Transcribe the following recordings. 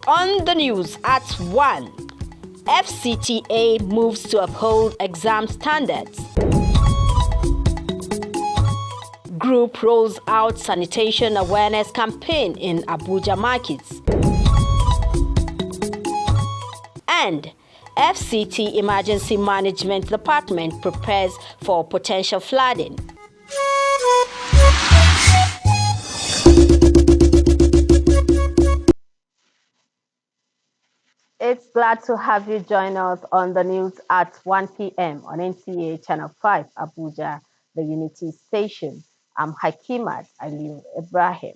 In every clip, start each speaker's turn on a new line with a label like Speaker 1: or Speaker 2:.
Speaker 1: On the news at 1, FCTA moves to uphold exam standards. Group rolls out sanitation awareness campaign in Abuja markets. And FCT Emergency Management Department prepares for potential flooding. It's glad to have you join us on the news at 1 p.m. on NTA Channel 5, Abuja, the Unity Station. I'm Hakimat Aliu Ibrahim.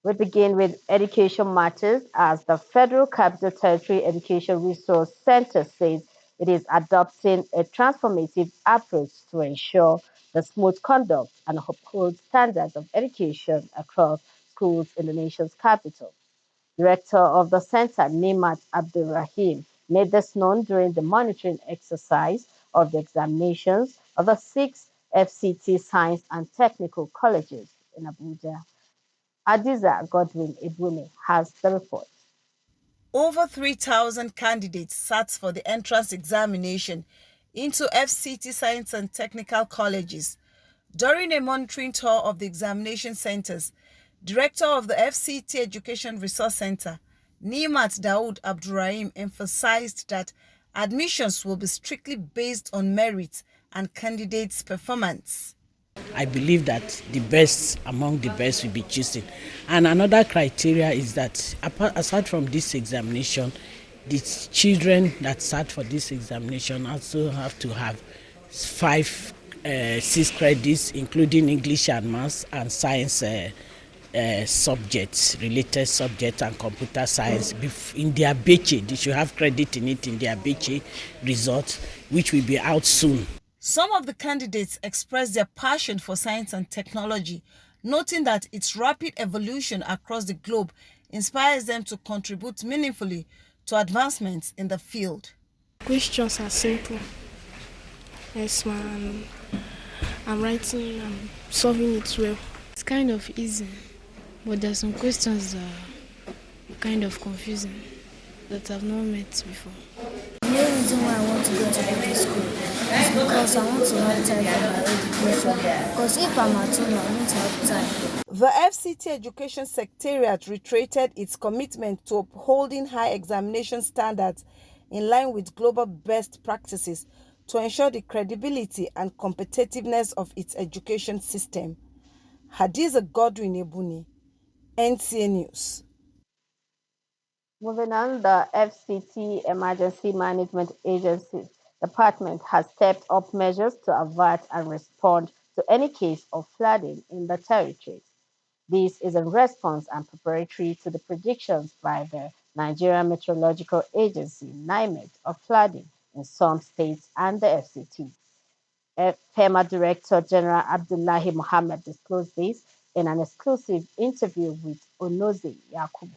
Speaker 1: We begin with education matters as the Federal Capital Territory Education Resource Center says it is adopting a transformative approach to ensure the smooth conduct and uphold standards of education across schools in the nation's capital. Director of the center, Nimat Abdulrahim, made this known during the monitoring exercise of the examinations of the 6 FCT Science and Technical Colleges in Abuja. Adiza Godwin Ibuni has the report.
Speaker 2: Over 3,000 candidates sat for the entrance examination into FCT Science and Technical Colleges. During a monitoring tour of the examination centers, Director of the FCT Education Resource Center, Nimat Daoud Abdurrahim, emphasized that admissions will be strictly based on merit and candidates' performance.
Speaker 3: I believe that the best among the best will be chosen. And another criteria is that aside from this examination, the children that sat for this examination also have to have 6 credits, including English and Maths and Science subjects, related subjects and computer science in their BC. They should have credit in it in their BC results, which will be out soon.
Speaker 2: Some of the candidates expressed their passion for science and technology, noting that its rapid evolution across the globe inspires them to contribute meaningfully to advancements in the field.
Speaker 4: Questions are simple. Yes, ma'am. I'm writing, I'm solving it well.
Speaker 5: It's kind of easy, but there's some questions that are kind of confusing that I've not met before.
Speaker 6: The main reason why I want to go to boarding school is because I want to have time for my education. Because if I'm at home, I won't have time.
Speaker 2: The FCT Education Secretariat reiterated its commitment to upholding high examination standards in line with global best practices to ensure the credibility and competitiveness of its education system. Hadiza Godwin Ibuni, NTA News.
Speaker 1: Moving on, the FCT Emergency Management Agency Department has stepped up measures to avert and respond to any case of flooding in the territories. This is in response and preparatory to the predictions by the Nigerian Meteorological Agency, NIMET, of flooding in some states and the FCT. FEMA Director General Abdullahi Mohammed disclosed this in an exclusive interview with Onoze Yakubu.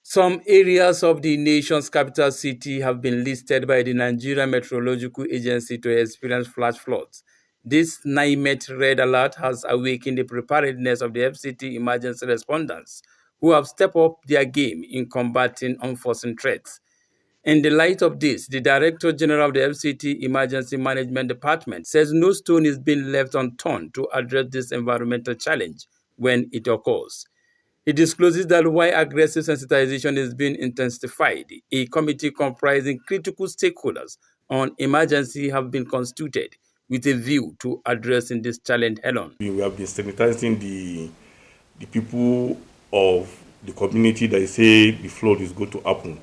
Speaker 7: Some areas of the nation's capital city have been listed by the Nigerian Meteorological Agency to experience flash floods. This NIMET red alert has awakened the preparedness of the FCT emergency responders, who have stepped up their game in combating unforeseen threats. In the light of this, the Director General of the FCT Emergency Management Department says no stone is being left unturned to address this environmental challenge when it occurs. He discloses that while aggressive sensitization is being intensified, a committee comprising critical stakeholders on emergency have been constituted with a view to addressing this challenge head-on.
Speaker 8: We have been sensitizing the people of the community that say the flood is going to happen.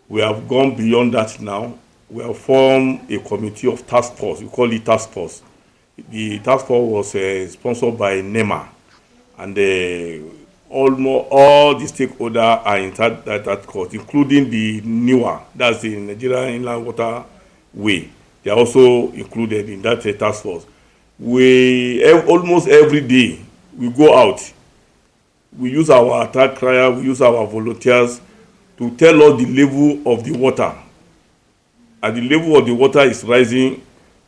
Speaker 8: We have gone beyond that now. We have formed a committee of task force. We call it task force. The task force was sponsored by NEMA, and almost all the stakeholders are in that course, including the NIWA, that's the Nigerian Inland Water Way. They are also included in that task force. Almost every day we go out. We use our attack crier, we use our volunteers to tell us the level of the water. As the level of the water is rising,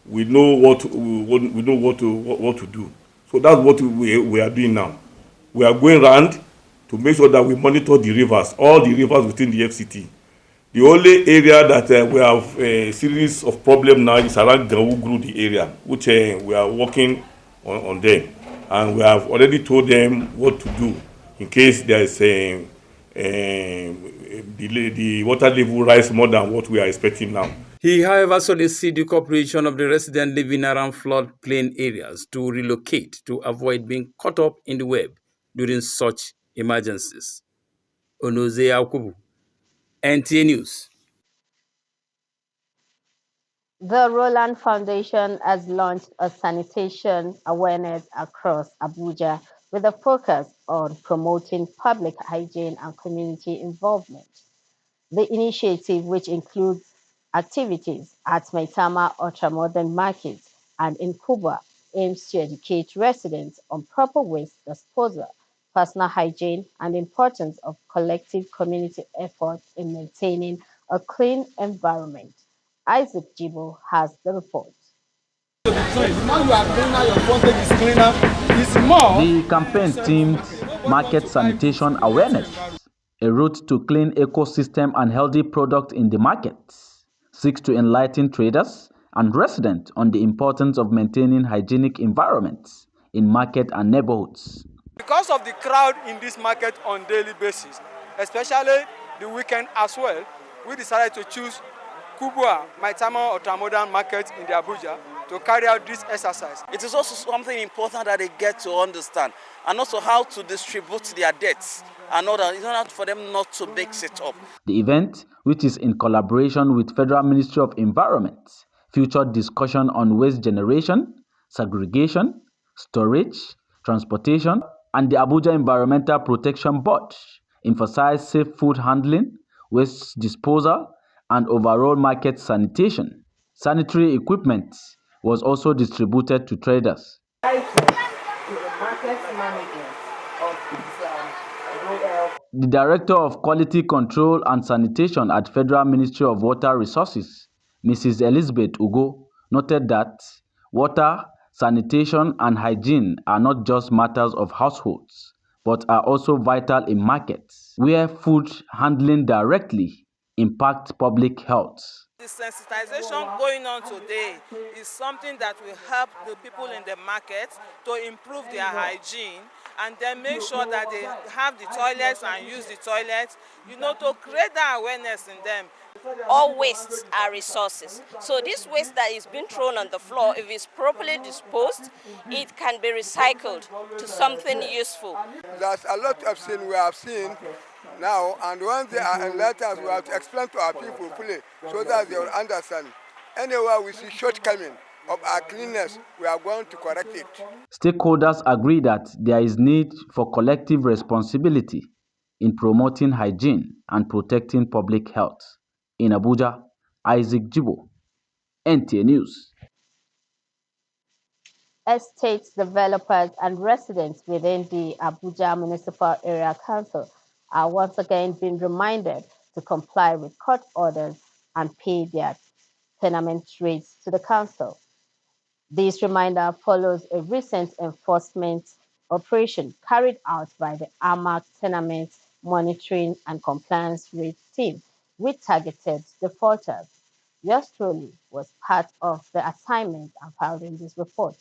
Speaker 8: we know what to do. So that's what we are doing now. We are going around to make sure that we monitor the rivers, all the rivers within the FCT. The only area that we have a series of problems now is around Gawugru, the area, which we are working on them. And we have already told them what to do in case there is the water level rise more than what we are expecting now.
Speaker 7: He, however, solicits the cooperation of the residents living around floodplain areas to relocate to avoid being caught up in the web during such emergencies. Onoze Akubu, NTA News.
Speaker 1: The Roland Foundation has launched a sanitation awareness across Abuja with a focus on promoting public hygiene and community involvement. The initiative, which includes activities at Maitama Ultramodern Market and in Kuba, aims to educate residents on proper waste disposal, personal hygiene, and the importance of collective community efforts in maintaining a clean environment. Isaac Jibo has the report.
Speaker 9: The campaign themed Market Sanitation Awareness, a route to clean ecosystem and healthy product in the market, seeks to enlighten traders and residents on the importance of maintaining hygienic environments in market and neighborhoods.
Speaker 10: Because of the crowd in this market on daily basis, especially the weekend as well, we decided to choose Kubwa, Maitama Ultramodern Market in the Abuja to carry out this exercise.
Speaker 11: It is also something important that they get to understand, and also how to distribute their debts in order for them not to mix it up.
Speaker 9: The event, which is in collaboration with Federal Ministry of Environment, featured discussion on waste generation, segregation, storage, transportation, and the Abuja Environmental Protection Board, emphasized safe food handling, waste disposal, and overall market sanitation. Sanitary equipment was also distributed to traders. The Director of Quality Control and Sanitation at Federal Ministry of Water Resources, Mrs. Elizabeth Ugo, noted that water, sanitation, and hygiene are not just matters of households, but are also vital in markets, where food handling directly impacts public health.
Speaker 12: The sensitization going on today is something that will help the people in the market to improve their hygiene and then make sure that they have the toilets and use the toilets, to create that awareness in them.
Speaker 13: All wastes are resources. So this waste that is being thrown on the floor, if it's properly disposed, it can be recycled to something useful.
Speaker 10: There's a lot of things we have seen now, and when they are enlightened, we have to explain to our people fully so that they will understand. Anywhere we see shortcoming of our cleanness, we are going to correct it.
Speaker 9: Stakeholders agree that there is need for collective responsibility in promoting hygiene and protecting public health. In Abuja, Isaac Jibo, NTA News.
Speaker 1: Estate developers and residents within the Abuja Municipal Area Council are once again being reminded to comply with court orders and pay their tenement rates to the council. This reminder follows a recent enforcement operation carried out by the AMAC Tenement Monitoring and Compliance Rate Team, which targeted defaulters. Yours truly was part of the assignment and filed in this report.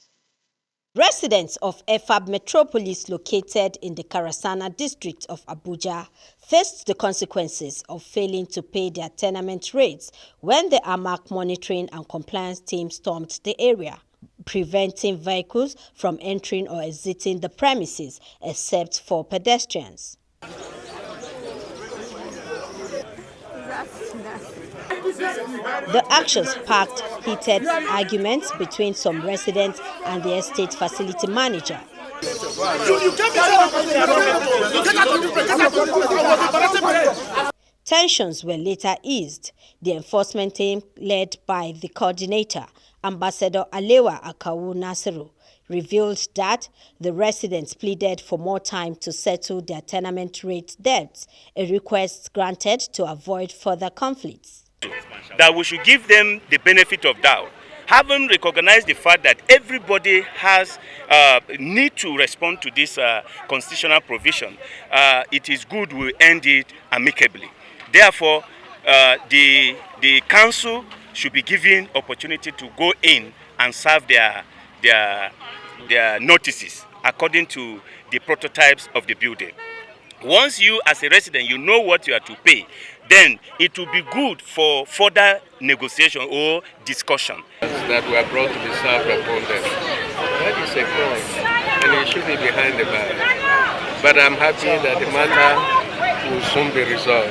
Speaker 14: Residents of EFAB Metropolis located in the Karasana district of Abuja faced the consequences of failing to pay their tenement rates when the AMAC Monitoring and Compliance Team stormed the area, preventing vehicles from entering or exiting the premises except for pedestrians. The action sparked heated arguments between some residents and the estate facility manager. Tensions were later eased. The enforcement team, led by the coordinator, Ambassador Alewa Akawu Nasiru, revealed that the residents pleaded for more time to settle their tenement rate debts, a request granted to avoid further conflicts.
Speaker 15: That we should give them the benefit of doubt Having recognized the fact that everybody has need to respond to this constitutional provision, it is good we end it amicably. Therefore, the council should be given opportunity to go in and serve their notices according to the prototypes of the building. Once you, as a resident, you know what you are to pay, then it will be good for further negotiation or discussion.
Speaker 16: That were brought to be served upon them. That is a crime, and it should be behind the bar. But I'm happy that the matter will soon be resolved,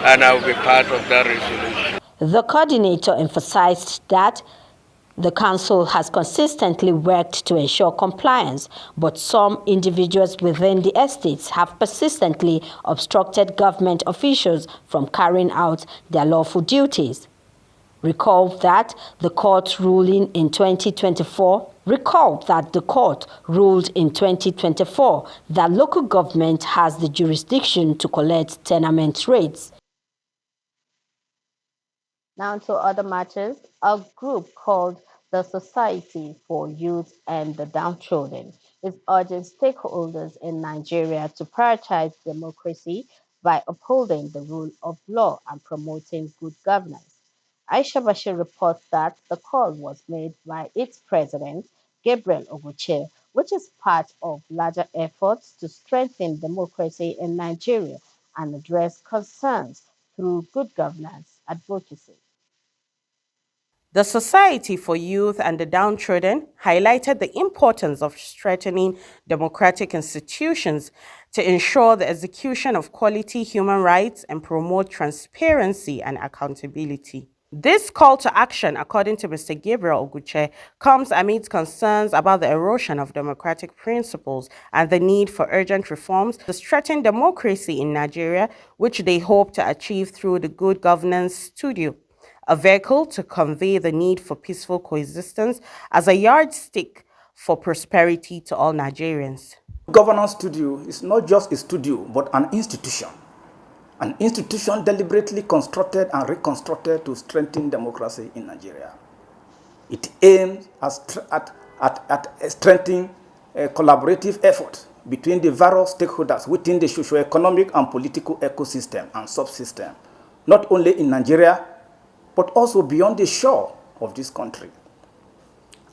Speaker 16: and I will be part of that resolution.
Speaker 14: The coordinator emphasized that the council has consistently worked to ensure compliance, but some individuals within the estates have persistently obstructed government officials from carrying out their lawful duties. Recall that the court ruled in 2024 that local government has the jurisdiction to collect tenement rates.
Speaker 1: Now to other matters. A group called the Society for Youth and the Downtrodden is urging stakeholders in Nigeria to prioritize democracy by upholding the rule of law and promoting good governance. Aisha Bashir reports that the call was made by its president, Gabriel Oguche, which is part of larger efforts to strengthen democracy in Nigeria and address concerns through good governance advocacy.
Speaker 17: The Society for Youth and the Downtrodden highlighted the importance of strengthening democratic institutions to ensure the execution of quality human rights and promote transparency and accountability. This call to action, according to Mr. Gabriel Oguche, comes amid concerns about the erosion of democratic principles and the need for urgent reforms to strengthen democracy in Nigeria, which they hope to achieve through the Good Governance Studio, a vehicle to convey the need for peaceful coexistence as a yardstick for prosperity to all Nigerians.
Speaker 18: Governance Studio is not just a studio, but an institution deliberately constructed and reconstructed to strengthen democracy in Nigeria. It aims at strengthening a collaborative effort between the various stakeholders within the socio-economic and political ecosystem and subsystem, not only in Nigeria, but also beyond the shore of this country.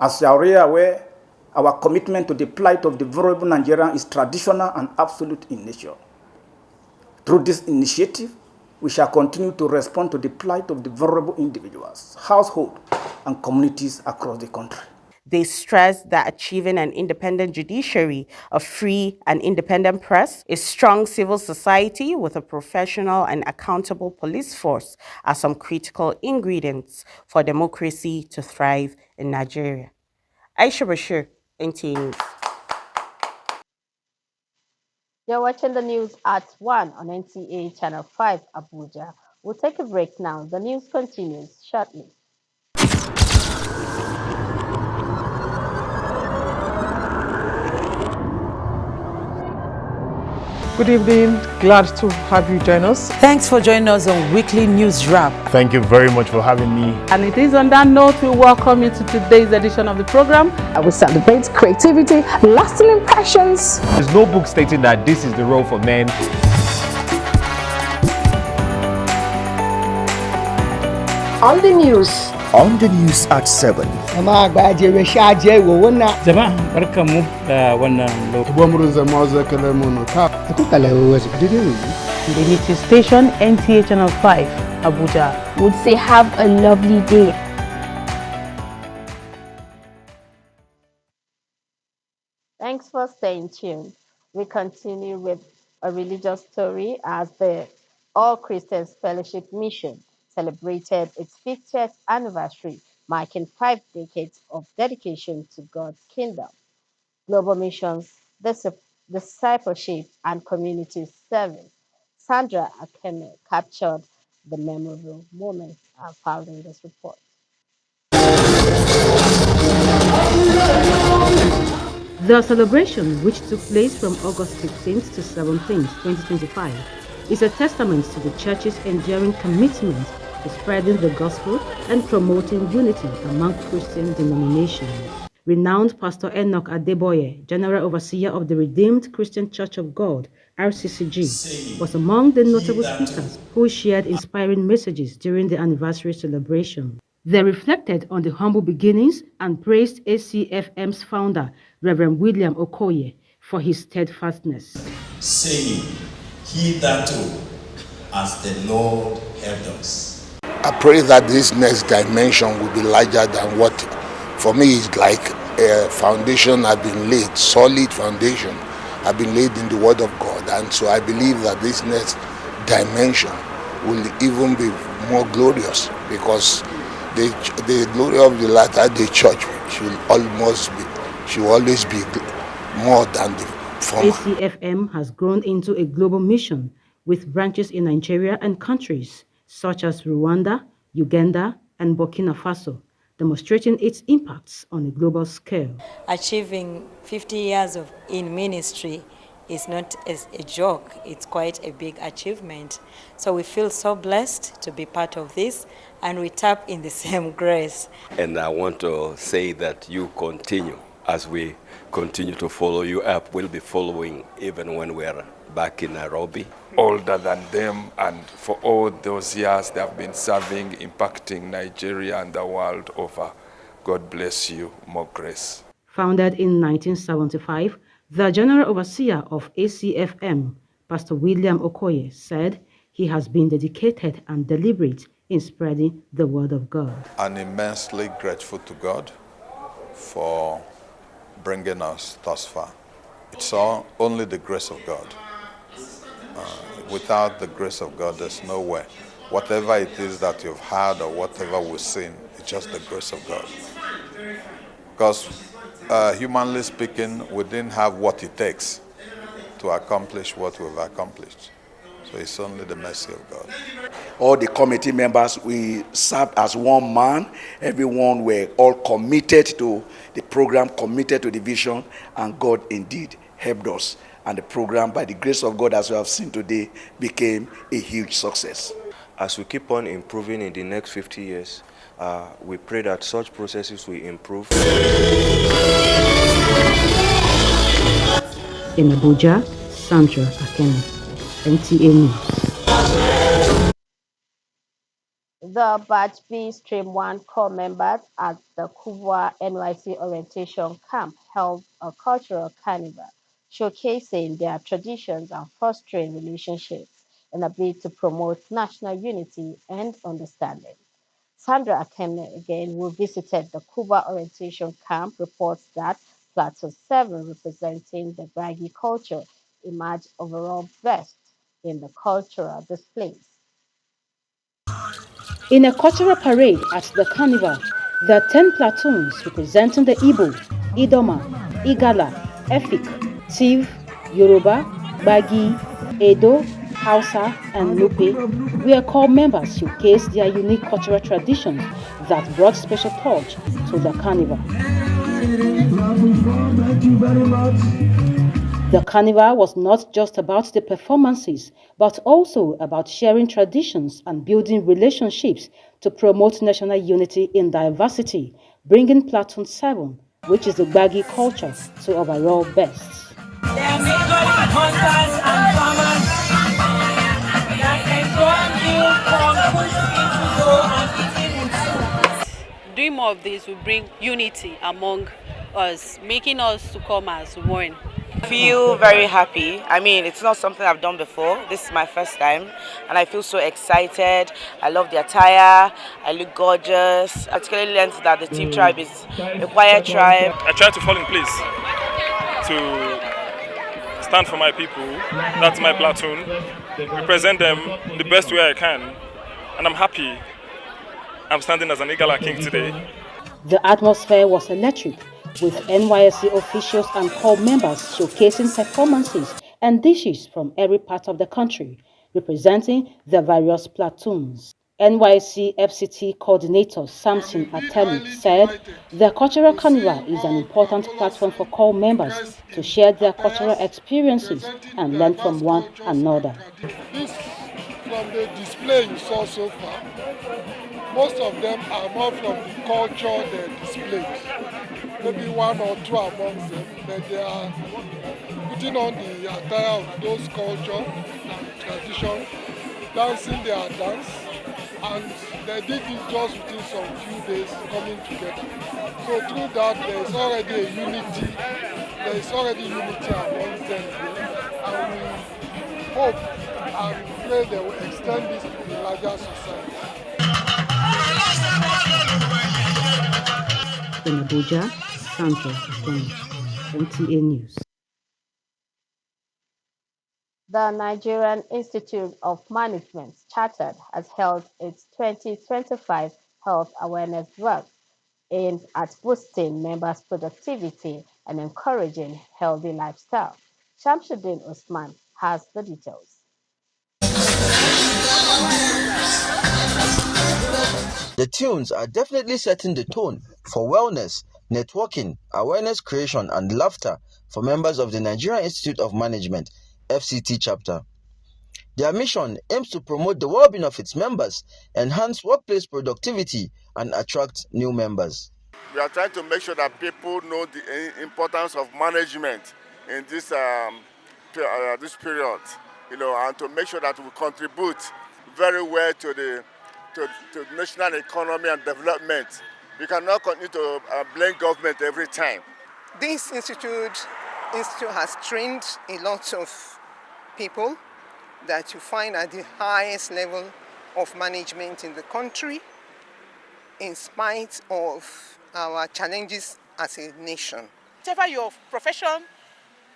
Speaker 18: As you are aware, our commitment to the plight of the vulnerable Nigerian is traditional and absolute in nature. Through this initiative, we shall continue to respond to the plight of the vulnerable individuals, households, and communities across the country.
Speaker 17: They stressed that achieving an independent judiciary, a free and independent press, a strong civil society with a professional and accountable police force are some critical ingredients for democracy to thrive in Nigeria. Aisha Bashir, NTA News.
Speaker 1: You're watching the news at 1 on NTA Channel 5, Abuja. We'll take a break now. The news continues shortly.
Speaker 19: Good evening. Glad to have you join us.
Speaker 20: Thanks for joining us on Weekly News Wrap.
Speaker 21: Thank you very much for having me.
Speaker 19: And it is on that note we welcome you to today's edition of the program.
Speaker 22: We celebrate creativity, lasting impressions.
Speaker 21: There's no book stating that this is the role for men.
Speaker 22: On the news.
Speaker 23: On the news at 7.
Speaker 24: Jama'a barkamu da wannan
Speaker 19: The Unity Station, NTA Channel 5, Abuja.
Speaker 22: Would say have a lovely day.
Speaker 1: Thanks for staying tuned. We continue with a religious story as the All Christians Fellowship Mission celebrated its 50th anniversary, marking 5 decades of dedication to God's kingdom. Global missions, discipleship, and community service. Sandra Akeme captured the memorable moments found in this report.
Speaker 25: The celebration, which took place from August 15th to 17th, 2025, is a testament to the Church's enduring commitment spreading the gospel and promoting unity among Christian denominations. Renowned Pastor Enoch Adeboye, General Overseer of the Redeemed Christian Church of God, RCCG, was among the notable speakers who shared inspiring messages during the anniversary celebration. They reflected on the humble beginnings and praised ACFM's founder, Reverend William Okoye, for his steadfastness.
Speaker 2: Saying, hitherto as the Lord helped us.
Speaker 3: I pray that this next dimension will be larger than what, for me, is like a foundation has been laid, solid foundation has been laid in the Word of God. And so I believe that this next dimension will even be more glorious, because the glory of the latter day church should always be more than the former.
Speaker 25: ACFM has grown into a global mission with branches in Nigeria and countries such as Rwanda, Uganda, and Burkina Faso, demonstrating its impacts on a global scale.
Speaker 4: Achieving 50 years in ministry is not a joke, it's quite a big achievement. So we feel so blessed to be part of this, and we tap in the same grace.
Speaker 5: And I want to say that you continue. As we continue to follow you up, we'll be following even when we're back in Nairobi.
Speaker 6: Older than them, and for all those years they have been serving, impacting Nigeria and the world over. God bless you, more grace.
Speaker 25: Founded in 1975, the General Overseer of ACFM, Pastor William Okoye, said he has been dedicated and deliberate in spreading the word of God.
Speaker 26: I'm immensely grateful to God for bringing us thus far. It's only the grace of God. Without the grace of God, there's no way. Whatever it is that you've heard or whatever we've seen, it's just the grace of God. Because humanly speaking, we didn't have what it takes to accomplish what we've accomplished. So it's only the mercy of God.
Speaker 23: All the committee members, we served as one man. Everyone were all committed to the program, committed to the vision, and God indeed helped us. And the program, by the grace of God, as we have seen today, became a huge success.
Speaker 27: As we keep on improving in the next 50 years, we pray that such processes will improve.
Speaker 25: In Abuja, Sandra Akene, NTA News.
Speaker 1: The Batch B Stream 1 corps members at the Kubwa NYC Orientation Camp held a cultural carnival, showcasing their traditions and fostering relationships in a bid to promote national unity and understanding. Sandra Akemne, again, who visited the Kuba Orientation Camp, reports that Plateau 7, representing the Bragi culture, emerged overall best in the cultural displays.
Speaker 25: In a cultural parade at the carnival, the 10 platoons representing the Igbo, Idoma, Igala, Efik, Tiv, Yoruba, Bagi, Edo, Hausa, and Nupe, where corps members showcased their unique cultural traditions that brought special touch to the carnival. The carnival was not just about the performances, but also about sharing traditions and building relationships to promote national unity in diversity, bringing Platoon 7, which is the Gbagi culture, to overall best.
Speaker 28: Doing more of this will bring unity among us, making us to come as one.
Speaker 29: I feel very happy. I mean, it's not something I've done before. This is my first time, and I feel so excited. I love the attire. I look gorgeous. I particularly learned that the Tiv tribe is a quiet tribe.
Speaker 30: I try to fall in place to stand for my people. That's my platoon. Represent them the best way I can, and I'm happy. I'm standing as an Igala King today.
Speaker 25: The atmosphere was electric, with NYSC officials and corps members showcasing performances and dishes from every part of the country, representing the various platoons. NYSC FCT coordinator Samson Ateli said the cultural carnival is an important platform for corps members to share their cultural experiences and learn from one another.
Speaker 31: If
Speaker 7: From the display you saw so far, most of them are more from the culture they displayed. Maybe one or two amongst them, but they are putting on the attire of those culture and tradition, dancing their dance, and they did it just within some few days coming together. So through that, there is already a unity. There is already unity amongst them here, and we hope and pray they will extend this to the larger society.
Speaker 25: In Abuja, Santos Akon, NTA News.
Speaker 1: The Nigerian Institute of Management Chartered has held its 2025 Health Awareness Walk aimed at boosting members' productivity and encouraging healthy lifestyle. Shamsuddin Usman has the details.
Speaker 8: The tunes are definitely setting the tone for wellness, networking, awareness creation, and laughter for members of the Nigerian Institute of Management (FCT) chapter. Their mission aims to promote the well-being of its members, enhance workplace productivity, and attract new members.
Speaker 9: We are trying to make sure that people know the importance of management in this this period, and to make sure that we contribute very well to the national economy and development. We cannot continue to blame government every time.
Speaker 10: This institute has trained a lot of people that you find at the highest level of management in the country, in spite of our challenges as a nation.
Speaker 11: Whatever your profession,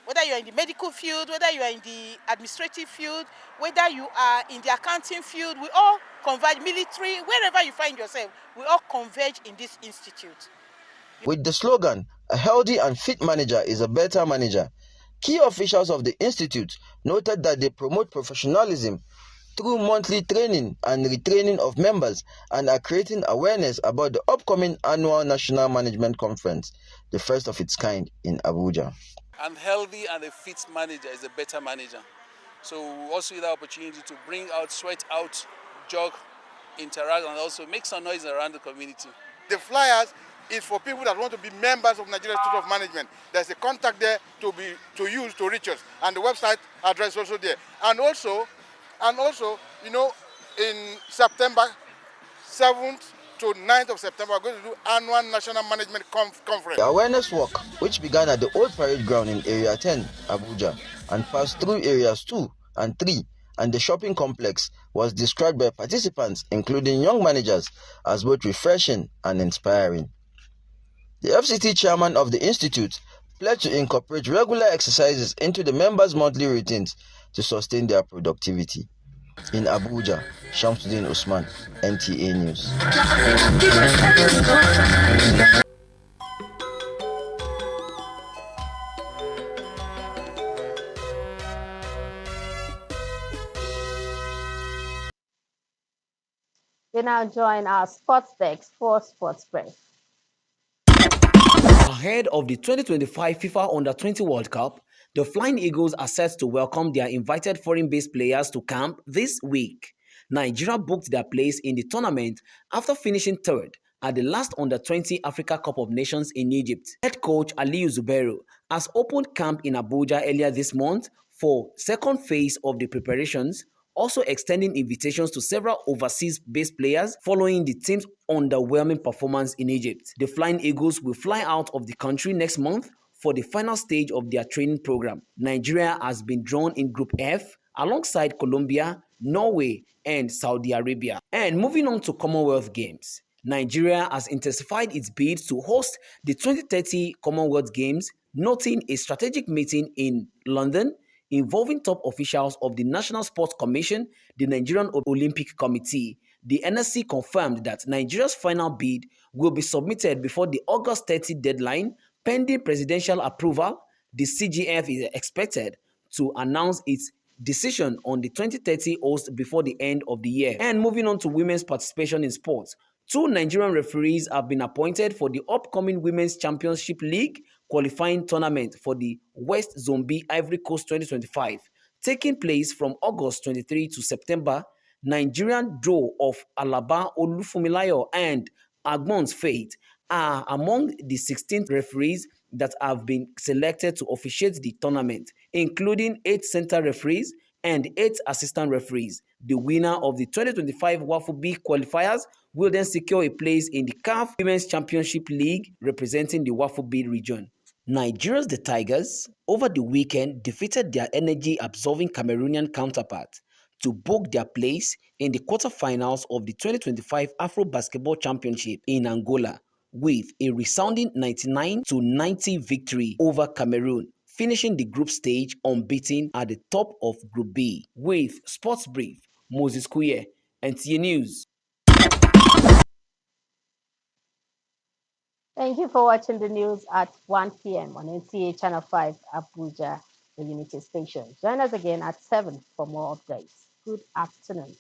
Speaker 11: whether you're in the medical field, whether you are in the administrative field, whether you are in the accounting field, we all converge, military, wherever you find yourself, we all converge in this institute.
Speaker 8: With the slogan, "A healthy and fit manager is a better manager," key officials of the institute noted that they promote professionalism through monthly training and retraining of members and are creating awareness about the upcoming annual National Management Conference, the first of its kind in Abuja.
Speaker 12: And healthy and a fit manager is a better manager. So we also need the opportunity to bring out, sweat out, jog, interact, and also make some noise around the community.
Speaker 9: The flyers is for people that want to be members of Nigeria Institute of Management. There's a contact there to use to reach us, and the website address is also there. And also, in September 7th to 9th of September, we're going to do annual National Management Conference.
Speaker 8: The awareness walk, which began at the Old Parade Ground in Area 10, Abuja, and passed through Areas 2 and 3 and the shopping complex, was described by participants, including young managers, as both refreshing and inspiring. The FCT chairman of the institute pledged to incorporate regular exercises into the members' monthly routines to sustain their productivity. In Abuja, Shamsuddin Usman, NTA News.
Speaker 1: We now join our sports desk for Sports Press.
Speaker 13: Ahead of the 2025 FIFA Under-20 World Cup, the Flying Eagles are set to welcome their invited foreign-based players to camp this week. Nigeria booked their place in the tournament after finishing third at the last Under-20 Africa Cup of Nations in Egypt. Head coach Aliyu Zubairu has opened camp in Abuja earlier this month for second phase of the preparations, also extending invitations to several overseas-based players following the team's underwhelming performance in Egypt. The Flying Eagles will fly out of the country next month for the final stage of their training program. Nigeria has been drawn in Group F alongside Colombia, Norway, and Saudi Arabia. And moving on to Commonwealth Games, Nigeria has intensified its bid to host the 2030 Commonwealth Games, noting a strategic meeting in London involving top officials of the National Sports Commission, the Nigerian Olympic Committee. The NSC confirmed that Nigeria's final bid will be submitted before the August 30 deadline. Pending presidential approval, the CGF is expected to announce its decision on the 2030 host before the end of the year. And moving on to women's participation in sports, 2 Nigerian referees have been appointed for the upcoming Women's Championship League qualifying tournament for the West Zone B Ivory Coast 2025, taking place from August 23 to September Nigerian draw of Alaba Olufumilayo and Agbon's Fate are among the 16 referees that have been selected to officiate the tournament, including 8 center referees and 8 assistant referees. The winner of the 2025 WAFU B qualifiers will then secure a place in the CAF Women's Championship League representing the WAFU B region. Nigeria's The Tigers over the weekend defeated their energy-absorbing Cameroonian counterpart to book their place in the quarterfinals of the 2025 Afro Basketball Championship in Angola with a resounding 99-90 victory over Cameroon, finishing the group stage unbeaten at the top of Group B. With Sports Brief, Moses Kuye, NTA News.
Speaker 1: Thank you for watching the news at 1 p.m. on NTA Channel 5, Abuja, the Unity Station. Join us again at 7 for more updates. Good afternoon.